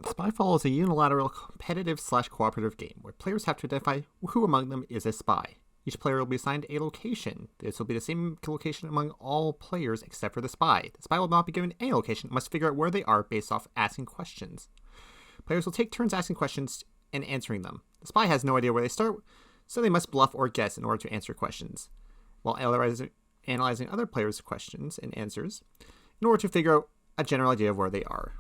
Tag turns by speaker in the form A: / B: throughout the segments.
A: Spyfall is a unilateral competitive/cooperative game where players have to identify who among them is a spy. Each player will be assigned a location. This will be the same location among all players except for the spy. The spy will not be given any location and must figure out where they are based off asking questions. Players will take turns asking questions and answering them. The spy has no idea where they start, so they must bluff or guess in order to answer questions, while analyzing other players' questions and answers in order to figure out a general idea of where they are.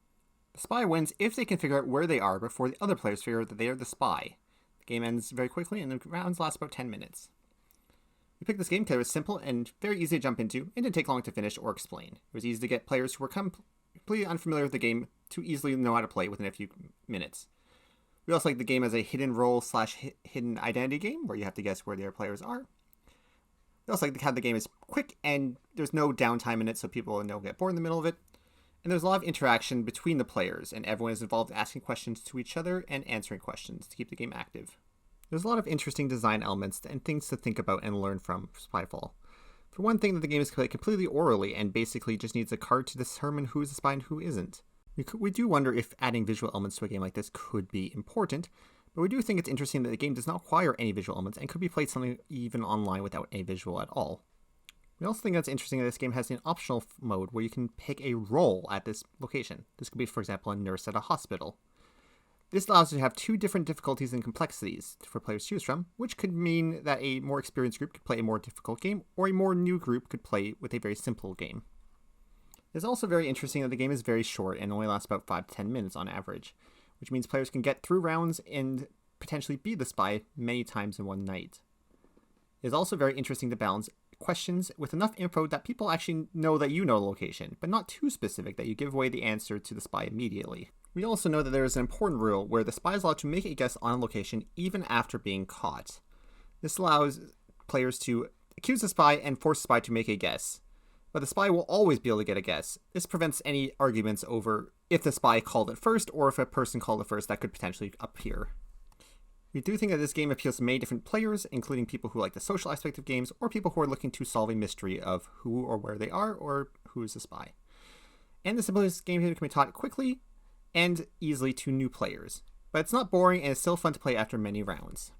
A: The spy wins if they can figure out where they are before the other players figure out that they are the spy. The game ends very quickly and the rounds last about 10 minutes. We picked this game because it was simple and very easy to jump into and didn't take long to finish or explain. It was easy to get players who were completely unfamiliar with the game to easily know how to play within a few minutes. We also like the game as a hidden role/hidden identity game where you have to guess where the other players are. We also like how the game is quick and there's no downtime in it so people don't get bored in the middle of it. And there's a lot of interaction between the players, and everyone is involved asking questions to each other and answering questions to keep the game active. There's a lot of interesting design elements and things to think about and learn from Spyfall. For one thing, that the game is played completely orally and basically just needs a card to determine who is the spy and who isn't. We do wonder if adding visual elements to a game like this could be important, but we do think it's interesting that the game does not require any visual elements and could be played something even online without any visual at all. We also think that's interesting that this game has an optional mode where you can pick a role at this location. This could be, for example, a nurse at a hospital. This allows you to have two different difficulties and complexities for players to choose from, which could mean that a more experienced group could play a more difficult game, or a more new group could play with a very simple game. It's also very interesting that the game is very short and only lasts about 5 to 10 minutes on average, which means players can get through rounds and potentially be the spy many times in one night. It is also very interesting to balance questions with enough info that people actually know that you know the location, but not too specific that you give away the answer to the spy immediately. We also know that there is an important rule where the spy is allowed to make a guess on a location even after being caught. This allows players to accuse the spy and force the spy to make a guess, but the spy will always be able to get a guess. This prevents any arguments over if the spy called it first or if a person called it first that could potentially appear. We do think that this game appeals to many different players, including people who like the social aspect of games, or people who are looking to solve a mystery of who or where they are, or who is the spy. And the simplest game here can be taught quickly and easily to new players. But it's not boring and it's still fun to play after many rounds.